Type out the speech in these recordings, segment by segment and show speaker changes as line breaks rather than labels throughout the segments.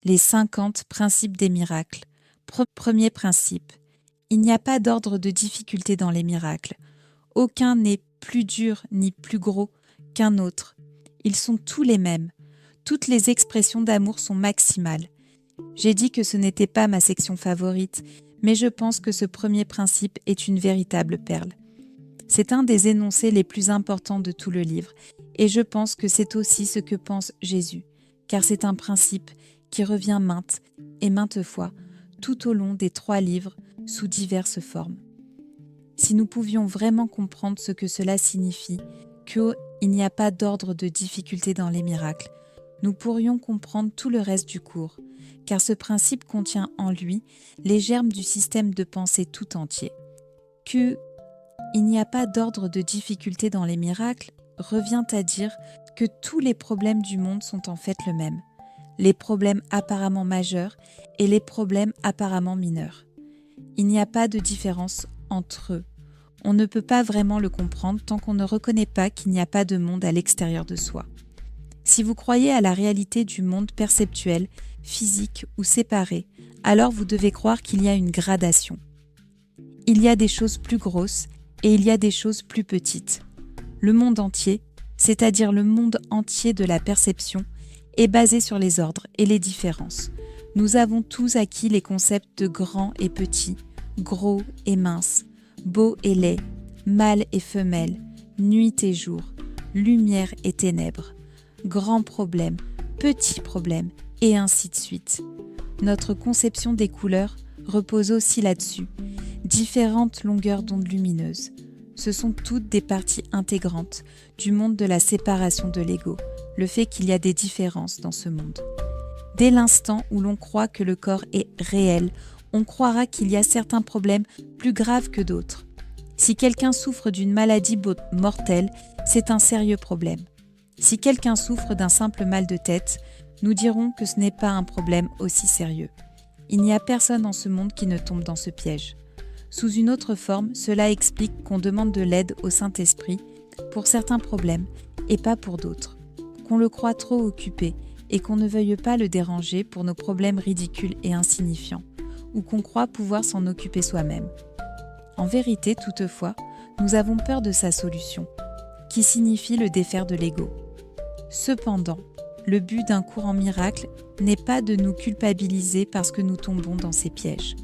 Les 50 principes des miracles. Premier principe. Il n'y a pas d'ordre de difficulté dans les miracles. Aucun n'est plus dur ni plus gros qu'un autre. Ils sont tous les mêmes. Toutes les expressions d'amour sont maximales. J'ai dit que ce n'était pas ma section favorite, mais je pense que ce premier principe est une véritable perle. C'est un des énoncés les plus importants de tout le livre, et je pense que c'est aussi ce que pense Jésus, car c'est un principe qui revient maintes et maintes fois tout au long des 3 livres sous diverses formes. Si nous pouvions vraiment comprendre ce que cela signifie, qu'il n'y a pas d'ordre de difficulté dans les miracles, nous pourrions comprendre tout le reste du cours, car ce principe contient en lui les germes du système de pensée tout entier. Il n'y a pas d'ordre de difficulté dans les miracles revient à dire que tous les problèmes du monde sont en fait le même, les problèmes apparemment majeurs et les problèmes apparemment mineurs. Il n'y a pas de différence entre eux. On ne peut pas vraiment le comprendre tant qu'on ne reconnaît pas qu'il n'y a pas de monde à l'extérieur de soi. Si vous croyez à la réalité du monde perceptuel, physique ou séparé, alors vous devez croire qu'il y a une gradation. Il y a des choses plus grosses et il y a des choses plus petites. Le monde entier, c'est-à-dire le monde entier de la perception, est basé sur les ordres et les différences. Nous avons tous acquis les concepts de grand et petit, gros et mince, beau et laid, mâle et femelle, nuit et jour, lumière et ténèbres, grand problème, petit problème, et ainsi de suite. Notre conception des couleurs repose aussi là-dessus. Différentes longueurs d'onde lumineuses. Ce sont toutes des parties intégrantes du monde de la séparation de l'ego, le fait qu'il y a des différences dans ce monde. Dès l'instant où l'on croit que le corps est réel, on croira qu'il y a certains problèmes plus graves que d'autres. Si quelqu'un souffre d'une maladie mortelle, c'est un sérieux problème. Si quelqu'un souffre d'un simple mal de tête, nous dirons que ce n'est pas un problème aussi sérieux. Il n'y a personne dans ce monde qui ne tombe dans ce piège. Sous une autre forme, cela explique qu'on demande de l'aide au Saint-Esprit pour certains problèmes et pas pour d'autres, qu'on le croit trop occupé et qu'on ne veuille pas le déranger pour nos problèmes ridicules et insignifiants, ou qu'on croit pouvoir s'en occuper soi-même. En vérité, toutefois, nous avons peur de sa solution, qui signifie le défaire de l'ego. Cependant, le but d'un cours en miracle n'est pas de nous culpabiliser parce que nous tombons dans ces pièges.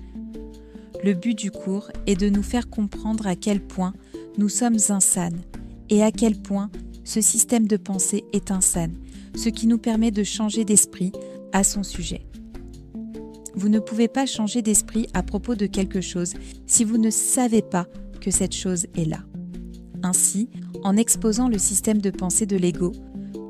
Le but du cours est de nous faire comprendre à quel point nous sommes insanes et à quel point ce système de pensée est insane, ce qui nous permet de changer d'esprit à son sujet. Vous ne pouvez pas changer d'esprit à propos de quelque chose si vous ne savez pas que cette chose est là. Ainsi, en exposant le système de pensée de l'ego,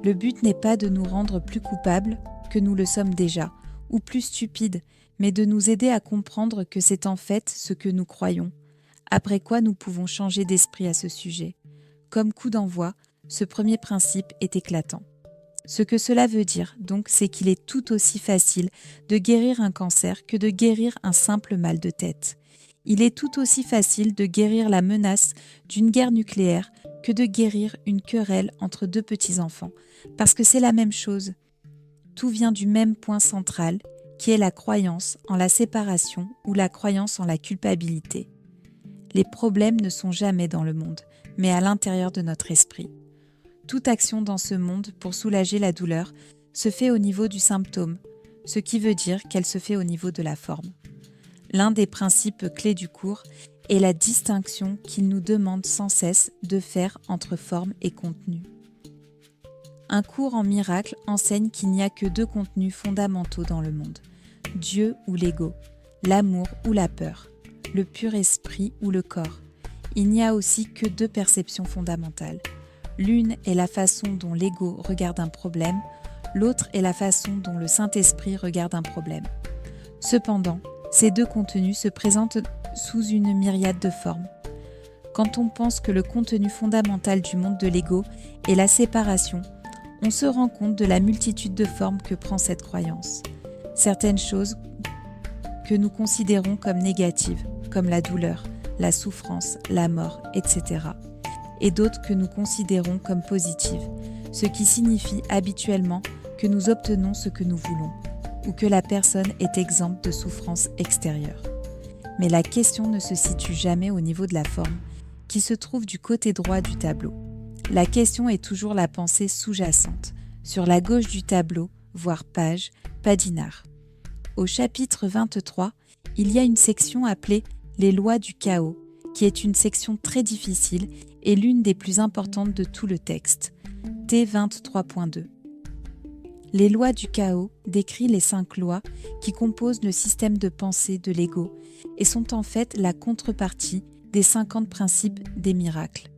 le but n'est pas de nous rendre plus coupables que nous le sommes déjà, ou plus stupides, mais de nous aider à comprendre que c'est en fait ce que nous croyons, après quoi nous pouvons changer d'esprit à ce sujet. Comme coup d'envoi, ce premier principe est éclatant. Ce que cela veut dire, donc, c'est qu'il est tout aussi facile de guérir un cancer que de guérir un simple mal de tête. Il est tout aussi facile de guérir la menace d'une guerre nucléaire que de guérir une querelle entre 2 petits-enfants, parce que c'est la même chose. Tout vient du même point central, qui est la croyance en la séparation ou la croyance en la culpabilité. Les problèmes ne sont jamais dans le monde, mais à l'intérieur de notre esprit. Toute action dans ce monde pour soulager la douleur se fait au niveau du symptôme, ce qui veut dire qu'elle se fait au niveau de la forme. L'un des principes clés du cours est la distinction qu'il nous demande sans cesse de faire entre forme et contenu. Un cours en miracle enseigne qu'il n'y a que 2 contenus fondamentaux dans le monde, Dieu ou l'ego, l'amour ou la peur, le pur esprit ou le corps. Il n'y a aussi que 2 perceptions fondamentales. L'une est la façon dont l'ego regarde un problème, l'autre est la façon dont le Saint-Esprit regarde un problème. Cependant, ces 2 contenus se présentent sous une myriade de formes. Quand on pense que le contenu fondamental du monde de l'ego est la séparation, on se rend compte de la multitude de formes que prend cette croyance. Certaines choses que nous considérons comme négatives, comme la douleur, la souffrance, la mort, etc. Et d'autres que nous considérons comme positives, ce qui signifie habituellement que nous obtenons ce que nous voulons. ou que la personne est exempte de souffrances extérieures. Mais la question ne se situe jamais au niveau de la forme, qui se trouve du côté droit du tableau. La question est toujours la pensée sous-jacente, sur la gauche du tableau, voire page, padinard. Au chapitre 23, il y a une section appelée « Les lois du chaos », qui est une section très difficile et l'une des plus importantes de tout le texte, T23.2. Les lois du chaos décrit les 5 lois qui composent le système de pensée de l'ego et sont en fait la contrepartie des 50 principes des miracles.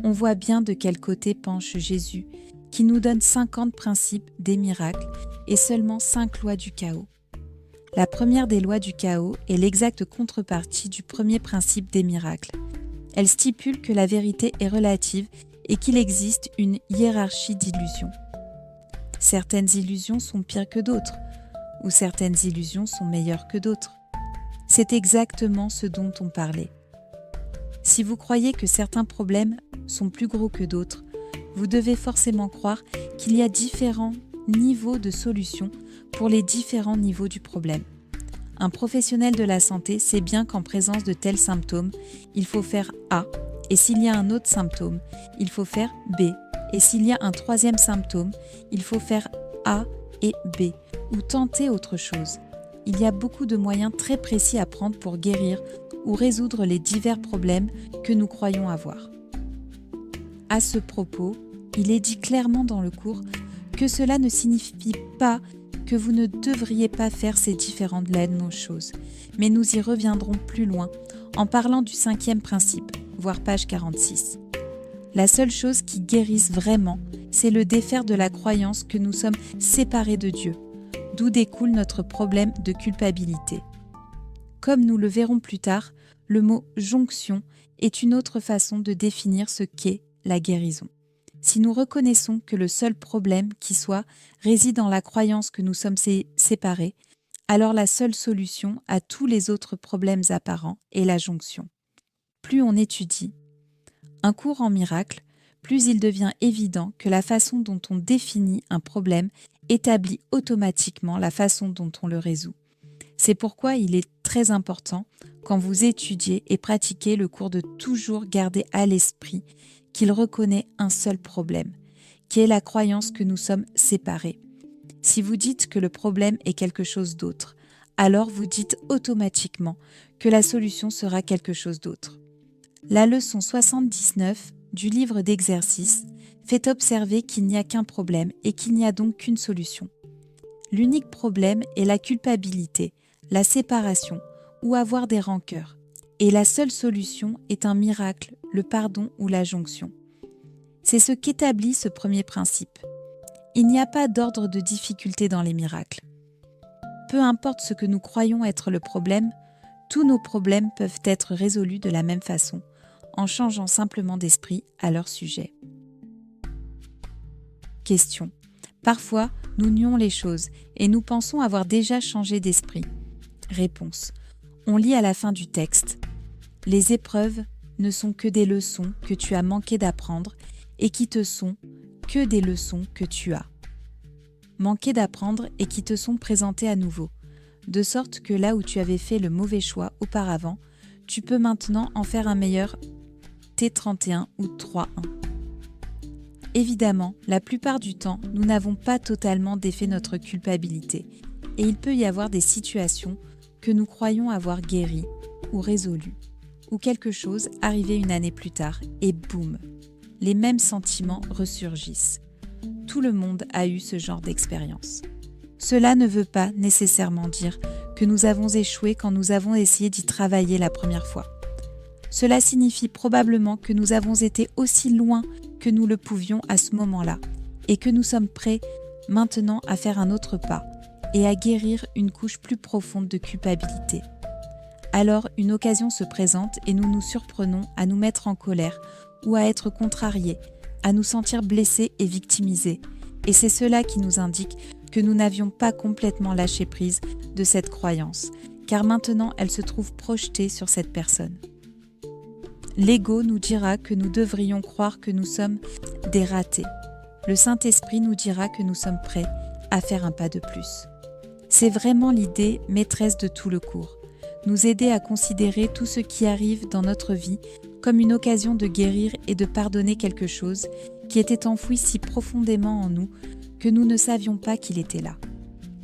On voit bien de quel côté penche Jésus, qui nous donne 50 principes des miracles et seulement 5 lois du chaos. La première des lois du chaos est l'exacte contrepartie du premier principe des miracles. Elle stipule que la vérité est relative et qu'il existe une hiérarchie d'illusions. Certaines illusions sont pires que d'autres, ou certaines illusions sont meilleures que d'autres. C'est exactement ce dont on parlait. Si vous croyez que certains problèmes sont plus gros que d'autres, vous devez forcément croire qu'il y a différents niveaux de solutions pour les différents niveaux du problème. Un professionnel de la santé sait bien qu'en présence de tels symptômes, il faut faire A, et s'il y a un autre symptôme, il faut faire B, et s'il y a un troisième symptôme, il faut faire A et B, ou tenter autre chose. Il y a beaucoup de moyens très précis à prendre pour guérir ou résoudre les divers problèmes que nous croyons avoir. À ce propos, il est dit clairement dans le cours que cela ne signifie pas que vous ne devriez pas faire ces différentes choses, mais nous y reviendrons plus loin en parlant du 5e principe, voire page 46. La seule chose qui guérisse vraiment, c'est le défaire de la croyance que nous sommes séparés de Dieu, d'où découle notre problème de culpabilité. Comme nous le verrons plus tard, le mot « jonction » est une autre façon de définir ce qu'est la guérison. Si nous reconnaissons que le seul problème qui soit réside dans la croyance que nous sommes séparés, alors la seule solution à tous les autres problèmes apparents est la jonction. Plus on étudie un cours en miracle, plus il devient évident que la façon dont on définit un problème établit automatiquement la façon dont on le résout. C'est pourquoi il est très important, quand vous étudiez et pratiquez le cours, de toujours garder à l'esprit qu'il reconnaît un seul problème, qui est la croyance que nous sommes séparés. Si vous dites que le problème est quelque chose d'autre, alors vous dites automatiquement que la solution sera quelque chose d'autre. La leçon 79 du livre d'exercices fait observer qu'il n'y a qu'un problème et qu'il n'y a donc qu'une solution. L'unique problème est la culpabilité, la séparation ou avoir des rancœurs. Et la seule solution est un miracle, le pardon ou la jonction. C'est ce qu'établit ce premier principe. Il n'y a pas d'ordre de difficulté dans les miracles. Peu importe ce que nous croyons être le problème, tous nos problèmes peuvent être résolus de la même façon, en changeant simplement d'esprit à leur sujet. Question. Parfois, nous nions les choses et nous pensons avoir déjà changé d'esprit. Réponse. On lit à la fin du texte. Les épreuves ne sont que des leçons que tu as manqué d'apprendre et qui te sont que des leçons que tu as manqué d'apprendre et qui te sont présentées à nouveau, de sorte que là où tu avais fait le mauvais choix auparavant, tu peux maintenant en faire un meilleur T31 ou 3.1. Évidemment, la plupart du temps, nous n'avons pas totalement défait notre culpabilité et il peut y avoir des situations que nous croyons avoir guéries ou résolues, ou quelque chose arrivé une année plus tard et boum, les mêmes sentiments ressurgissent. Tout le monde a eu ce genre d'expérience. Cela ne veut pas nécessairement dire que nous avons échoué quand nous avons essayé d'y travailler la première fois. Cela signifie probablement que nous avons été aussi loin que nous le pouvions à ce moment-là et que nous sommes prêts maintenant à faire un autre pas et à guérir une couche plus profonde de culpabilité. Alors une occasion se présente et nous nous surprenons à nous mettre en colère ou à être contrariés, à nous sentir blessés et victimisés. Et c'est cela qui nous indique que nous n'avions pas complètement lâché prise de cette croyance, car maintenant elle se trouve projetée sur cette personne. L'ego nous dira que nous devrions croire que nous sommes des ratés. Le Saint-Esprit nous dira que nous sommes prêts à faire un pas de plus. C'est vraiment l'idée maîtresse de tout le cours. Nous aider à considérer tout ce qui arrive dans notre vie comme une occasion de guérir et de pardonner quelque chose qui était enfoui si profondément en nous que nous ne savions pas qu'il était là.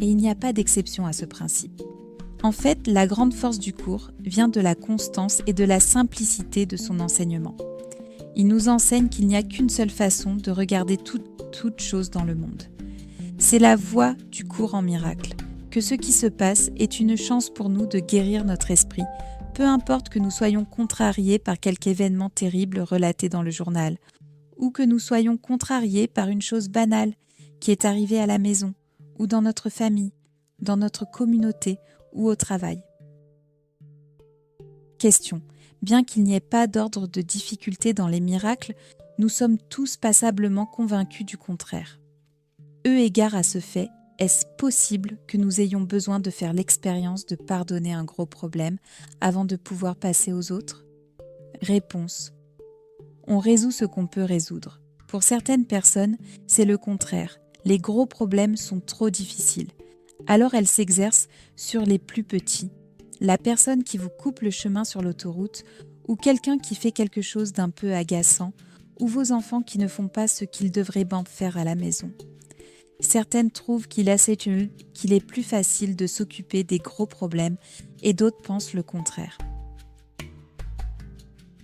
Et il n'y a pas d'exception à ce principe. En fait, la grande force du cours vient de la constance et de la simplicité de son enseignement. Il nous enseigne qu'il n'y a qu'une seule façon de regarder toute chose dans le monde. C'est la voie du cours en miracle, que ce qui se passe est une chance pour nous de guérir notre esprit, peu importe que nous soyons contrariés par quelque événement terrible relaté dans le journal, ou que nous soyons contrariés par une chose banale qui est arrivée à la maison, ou dans notre famille, dans notre communauté ou au travail. Question. Bien qu'il n'y ait pas d'ordre de difficulté dans les miracles, nous sommes tous passablement convaincus du contraire. Eu égard à ce fait, est-ce possible que nous ayons besoin de faire l'expérience de pardonner un gros problème avant de pouvoir passer aux autres ? Réponse. On résout ce qu'on peut résoudre. Pour certaines personnes, c'est le contraire. Les gros problèmes sont trop difficiles. Alors elles s'exercent sur les plus petits. La personne qui vous coupe le chemin sur l'autoroute, ou quelqu'un qui fait quelque chose d'un peu agaçant, ou vos enfants qui ne font pas ce qu'ils devraient bien faire à la maison. Certaines trouvent qu'il est plus facile de s'occuper des gros problèmes et d'autres pensent le contraire.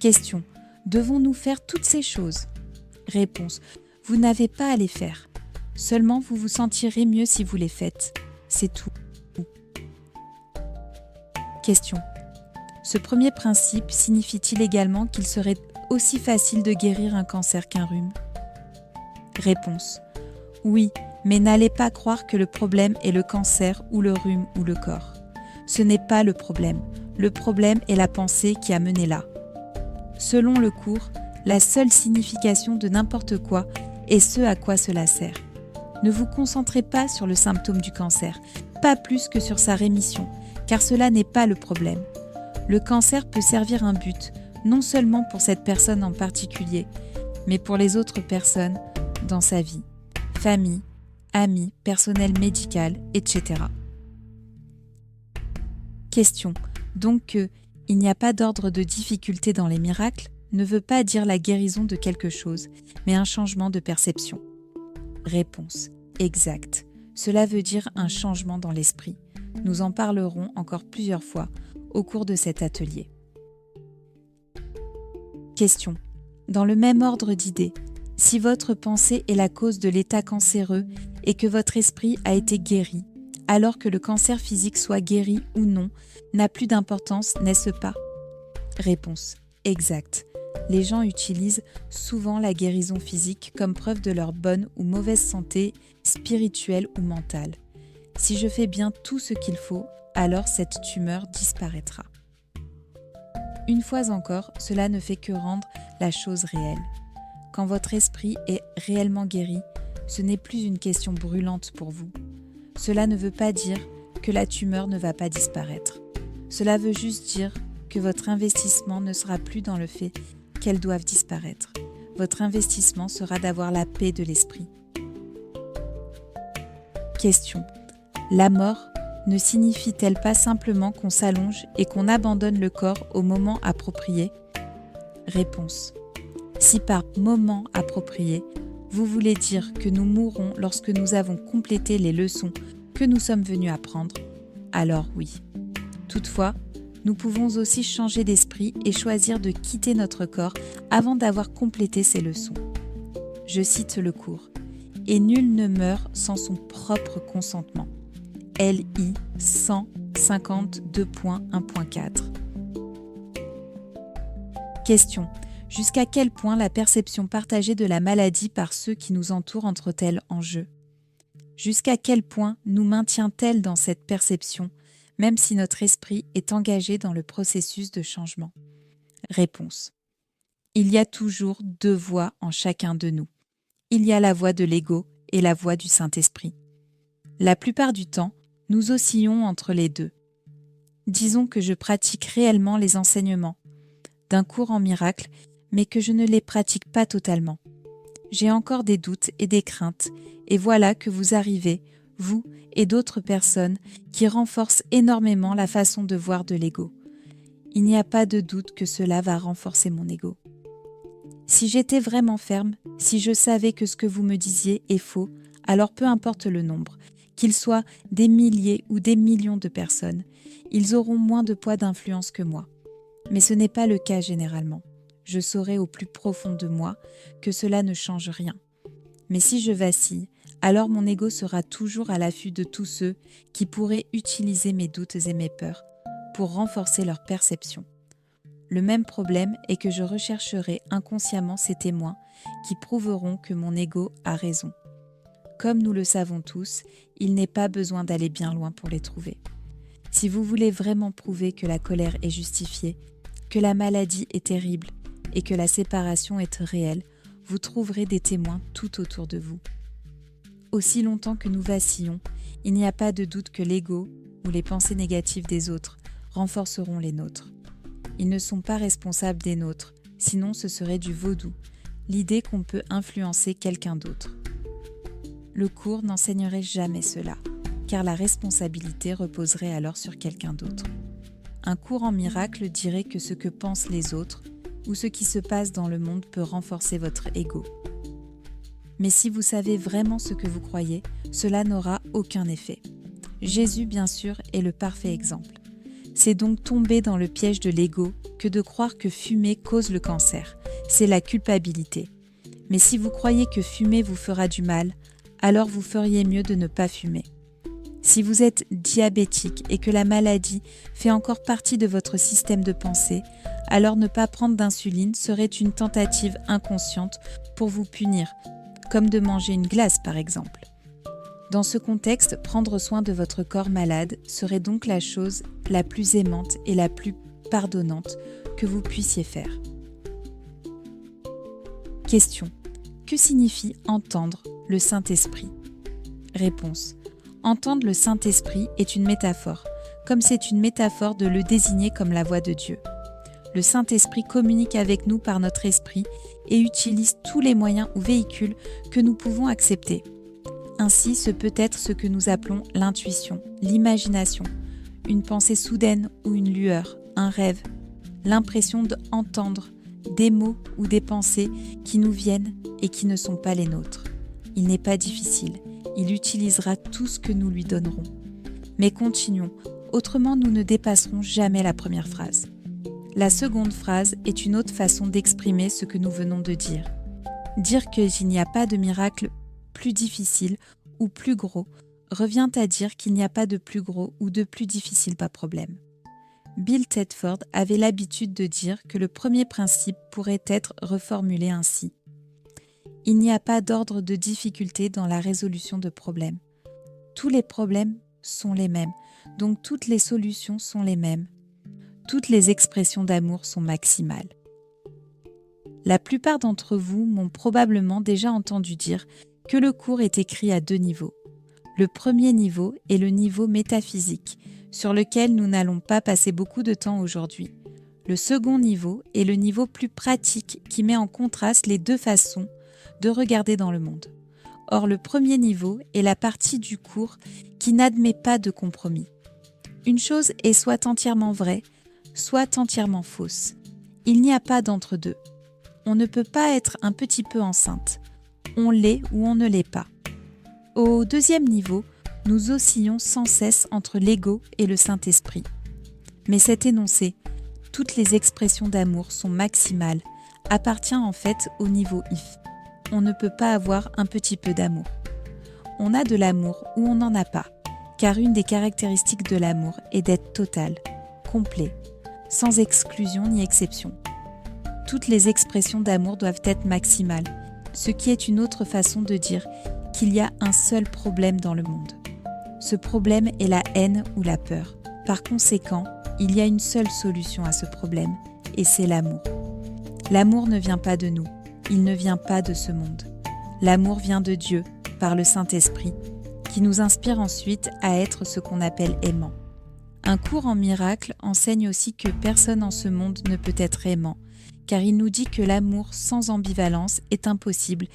Question. Devons-nous faire toutes ces choses ? Réponse. Vous n'avez pas à les faire. Seulement vous vous sentirez mieux si vous les faites. C'est tout. Question. Ce premier principe signifie-t-il également qu'il serait aussi facile de guérir un cancer qu'un rhume ? Réponse. Oui, mais n'allez pas croire que le problème est le cancer ou le rhume ou le corps. Ce n'est pas le problème. Le problème est la pensée qui a mené là. Selon le cours, la seule signification de n'importe quoi est ce à quoi cela sert. Ne vous concentrez pas sur le symptôme du cancer, pas plus que sur sa rémission, car cela n'est pas le problème. Le cancer peut servir un but, non seulement pour cette personne en particulier, mais pour les autres personnes dans sa vie, famille, amis, personnel médical, etc. Question. Donc il n'y a pas d'ordre de difficulté dans les miracles ne veut pas dire la guérison de quelque chose, mais un changement de perception. Réponse. Exact. Cela veut dire un changement dans l'esprit. Nous en parlerons encore plusieurs fois au cours de cet atelier. Question. Dans le même ordre d'idées, si votre pensée est la cause de l'état cancéreux et que votre esprit a été guéri, alors que le cancer physique soit guéri ou non, n'a plus d'importance, n'est-ce pas ? Réponse. Exact. Les gens utilisent souvent la guérison physique comme preuve de leur bonne ou mauvaise santé spirituelle ou mentale. Si je fais bien tout ce qu'il faut, alors cette tumeur disparaîtra. Une fois encore, cela ne fait que rendre la chose réelle. Quand votre esprit est réellement guéri, ce n'est plus une question brûlante pour vous. Cela ne veut pas dire que la tumeur ne va pas disparaître. Cela veut juste dire que votre investissement ne sera plus dans le fait qu'elles doivent disparaître. Votre investissement sera d'avoir la paix de l'esprit. Question. La mort ne signifie-t-elle pas simplement qu'on s'allonge et qu'on abandonne le corps au moment approprié ? Réponse. Si par moment approprié, vous voulez dire que nous mourrons lorsque nous avons complété les leçons que nous sommes venus apprendre, alors oui. Toutefois, nous pouvons aussi changer d'esprit et choisir de quitter notre corps avant d'avoir complété ces leçons. Je cite le cours. « Et nul ne meurt sans son propre consentement. » LI 152.1.4. Question. Jusqu'à quel point la perception partagée de la maladie par ceux qui nous entourent entre-t-elle en jeu ? Jusqu'à quel point nous maintient-elle dans cette perception, même si notre esprit est engagé dans le processus de changement ? Réponse. Il y a toujours deux voix en chacun de nous. Il y a la voix de l'ego et la voix du Saint-Esprit. La plupart du temps, nous oscillons entre les deux. Disons que je pratique réellement les enseignements d'un cours en miracle, mais que je ne les pratique pas totalement. J'ai encore des doutes et des craintes, et voilà que vous arrivez, vous et d'autres personnes qui renforcent énormément la façon de voir de l'ego. Il n'y a pas de doute que cela va renforcer mon ego. Si j'étais vraiment ferme, si je savais que ce que vous me disiez est faux, alors peu importe le nombre, qu'ils soient des milliers ou des millions de personnes, ils auront moins de poids d'influence que moi. Mais ce n'est pas le cas généralement. Je saurai au plus profond de moi que cela ne change rien. Mais si je vacille, alors mon ego sera toujours à l'affût de tous ceux qui pourraient utiliser mes doutes et mes peurs pour renforcer leur perception. Le même problème est que je rechercherai inconsciemment ces témoins qui prouveront que mon ego a raison. Comme nous le savons tous, il n'est pas besoin d'aller bien loin pour les trouver. Si vous voulez vraiment prouver que la colère est justifiée, que la maladie est terrible et que la séparation est réelle, vous trouverez des témoins tout autour de vous. Aussi longtemps que nous vacillons, il n'y a pas de doute que l'ego ou les pensées négatives des autres renforceront les nôtres. Ils ne sont pas responsables des nôtres, sinon ce serait du vaudou, l'idée qu'on peut influencer quelqu'un d'autre. Le cours n'enseignerait jamais cela, car la responsabilité reposerait alors sur quelqu'un d'autre. Un cours en miracle dirait que ce que pensent les autres ou ce qui se passe dans le monde peut renforcer votre ego. Mais si vous savez vraiment ce que vous croyez, cela n'aura aucun effet. Jésus, bien sûr, est le parfait exemple. C'est donc tomber dans le piège de l'ego que de croire que fumer cause le cancer. C'est la culpabilité. Mais si vous croyez que fumer vous fera du mal, alors vous feriez mieux de ne pas fumer. Si vous êtes diabétique et que la maladie fait encore partie de votre système de pensée, alors ne pas prendre d'insuline serait une tentative inconsciente pour vous punir, comme de manger une glace par exemple. Dans ce contexte, prendre soin de votre corps malade serait donc la chose la plus aimante et la plus pardonnante que vous puissiez faire. Question. Que signifie entendre le Saint-Esprit ? Réponse. Entendre le Saint-Esprit est une métaphore, comme c'est une métaphore de le désigner comme la voix de Dieu. Le Saint-Esprit communique avec nous par notre esprit et utilise tous les moyens ou véhicules que nous pouvons accepter. Ainsi, ce peut être ce que nous appelons l'intuition, l'imagination, une pensée soudaine ou une lueur, un rêve, l'impression d'entendre des mots ou des pensées qui nous viennent et qui ne sont pas les nôtres. Il n'est pas difficile, il utilisera tout ce que nous lui donnerons. Mais continuons, autrement nous ne dépasserons jamais la première phrase. La seconde phrase est une autre façon d'exprimer ce que nous venons de dire. Dire qu'il n'y a pas de miracle plus difficile ou plus gros revient à dire qu'il n'y a pas de plus gros ou de plus difficile pas problème. Bill Tedford avait l'habitude de dire que le premier principe pourrait être reformulé ainsi. Il n'y a pas d'ordre de difficulté dans la résolution de problèmes. Tous les problèmes sont les mêmes, donc toutes les solutions sont les mêmes. Toutes les expressions d'amour sont maximales. La plupart d'entre vous m'ont probablement déjà entendu dire que le cours est écrit à 2 niveaux. Le premier niveau est le niveau métaphysique, sur lequel nous n'allons pas passer beaucoup de temps aujourd'hui. Le second niveau est le niveau plus pratique qui met en contraste les 2 façons de regarder dans le monde. Or, le premier niveau est la partie du cours qui n'admet pas de compromis. Une chose est soit entièrement vraie, soit entièrement fausse. Il n'y a pas d'entre-deux. On ne peut pas être un petit peu enceinte. On l'est ou on ne l'est pas. Au deuxième niveau, nous oscillons sans cesse entre l'ego et le Saint-Esprit. Mais cet énoncé, toutes les expressions d'amour sont maximales, appartient en fait au niveau if. On ne peut pas avoir un petit peu d'amour. On a de l'amour ou on n'en a pas, car une des caractéristiques de l'amour est d'être total, complet, sans exclusion ni exception. Toutes les expressions d'amour doivent être maximales, ce qui est une autre façon de dire qu'il y a un seul problème dans le monde. Ce problème est la haine ou la peur. Par conséquent, il y a une seule solution à ce problème, et c'est l'amour. L'amour ne vient pas de nous, il ne vient pas de ce monde. L'amour vient de Dieu, par le Saint-Esprit, qui nous inspire ensuite à être ce qu'on appelle aimant. Un cours en miracle enseigne aussi que personne en ce monde ne peut être aimant, car il nous dit que l'amour sans ambivalence est impossible.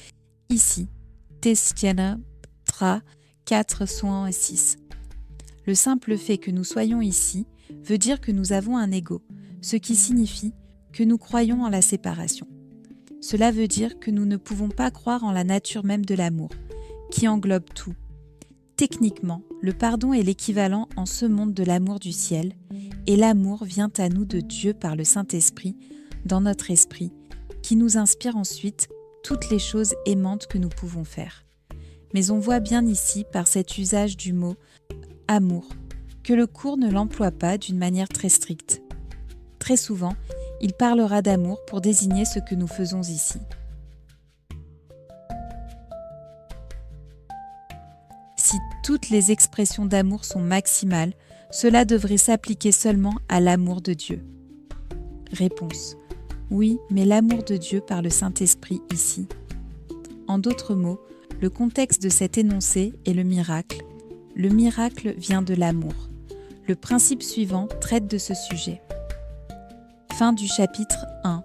Ici, Testiana tra 4 sont et 6. Le simple fait que nous soyons ici veut dire que nous avons un ego, ce qui signifie que nous croyons en la séparation. Cela veut dire que nous ne pouvons pas croire en la nature même de l'amour, qui englobe tout. Techniquement, le pardon est l'équivalent en ce monde de l'amour du ciel, et l'amour vient à nous de Dieu par le Saint-Esprit, dans notre esprit, qui nous inspire ensuite toutes les choses aimantes que nous pouvons faire. Mais on voit bien ici, par cet usage du mot « amour », que le cours ne l'emploie pas d'une manière très stricte. Très souvent, il parlera d'amour pour désigner ce que nous faisons ici. Si toutes les expressions d'amour sont maximales, cela devrait s'appliquer seulement à l'amour de Dieu. Réponse. Oui, mais l'amour de Dieu par le Saint-Esprit ici. En d'autres mots, le contexte de cet énoncé est le miracle. Le miracle vient de l'amour. Le principe suivant traite de ce sujet. Fin du chapitre 1.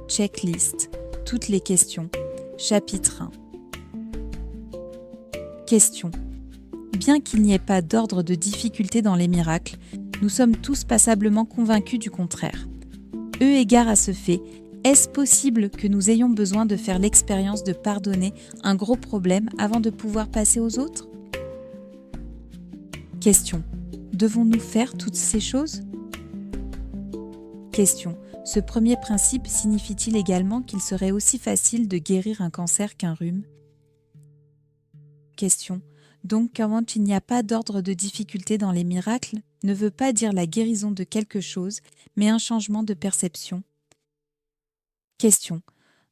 Checklist. Toutes les questions. Chapitre 1. Question. Bien qu'il n'y ait pas d'ordre de difficulté dans les miracles, nous sommes tous passablement convaincus du contraire. Eu égard à ce fait, est-ce possible que nous ayons besoin de faire l'expérience de pardonner un gros problème avant de pouvoir passer aux autres ? Question. Devons-nous faire toutes ces choses ? Question. Ce premier principe signifie-t-il également qu'il serait aussi facile de guérir un cancer qu'un rhume ? Question. Donc, quand il n'y a pas d'ordre de difficulté dans les miracles, ne veut pas dire la guérison de quelque chose, mais un changement de perception. Question.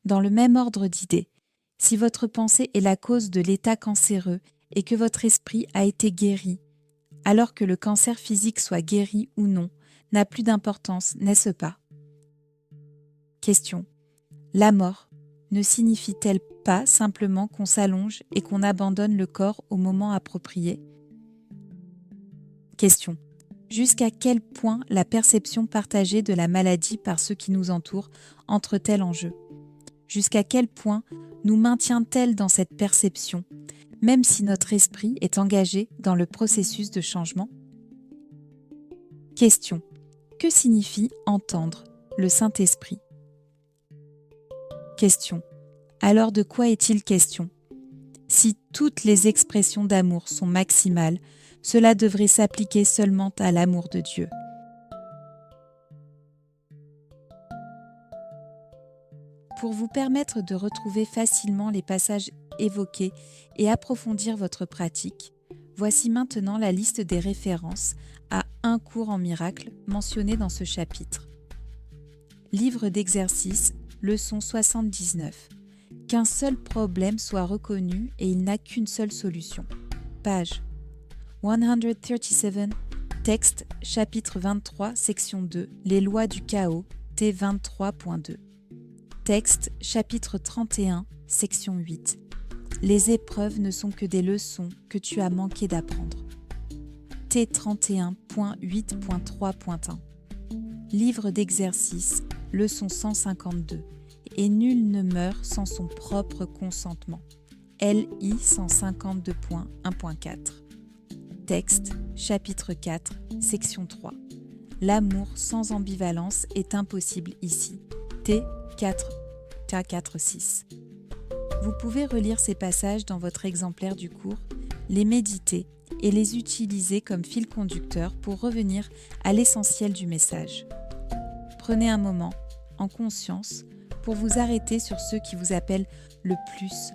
Dans le même ordre d'idées, si votre pensée est la cause de l'état cancéreux et que votre esprit a été guéri, alors que le cancer physique soit guéri ou non, n'a plus d'importance, n'est-ce pas ? Question. La mort ne signifie-t-elle pas simplement qu'on s'allonge et qu'on abandonne le corps au moment approprié ? Question. Jusqu'à quel point la perception partagée de la maladie par ceux qui nous entourent entre-t-elle en jeu ? Jusqu'à quel point nous maintient-elle dans cette perception, même si notre esprit est engagé dans le processus de changement ? Question. Que signifie entendre le Saint-Esprit ? Question. Alors de quoi est-il question ? Si toutes les expressions d'amour sont maximales, cela devrait s'appliquer seulement à l'amour de Dieu. Pour vous permettre de retrouver facilement les passages évoqués et approfondir votre pratique, voici maintenant la liste des références à un cours en miracle mentionné dans ce chapitre. Livre d'exercices, leçon 79. Qu'un seul problème soit reconnu et il n'a qu'une seule solution. Page 137, texte, chapitre 23, section 2, les lois du chaos, T23.2. Texte, chapitre 31, section 8. Les épreuves ne sont que des leçons que tu as manqué d'apprendre. T31.8.3.1. Livre d'exercices, leçon 152. Et nul ne meurt sans son propre consentement. LI 152.1.4. Texte, chapitre 4, section 3. L'amour sans ambivalence est impossible ici. T4.6. Vous pouvez relire ces passages dans votre exemplaire du cours, les méditer et les utiliser comme fil conducteur pour revenir à l'essentiel du message. Prenez un moment, en conscience, pour vous arrêter sur ceux qui vous appellent le plus.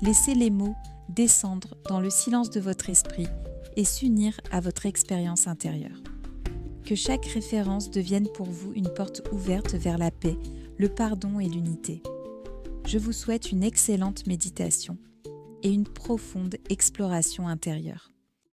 Laissez les mots descendre dans le silence de votre esprit et s'unir à votre expérience intérieure. Que chaque référence devienne pour vous une porte ouverte vers la paix, le pardon et l'unité. Je vous souhaite une excellente méditation et une profonde exploration intérieure.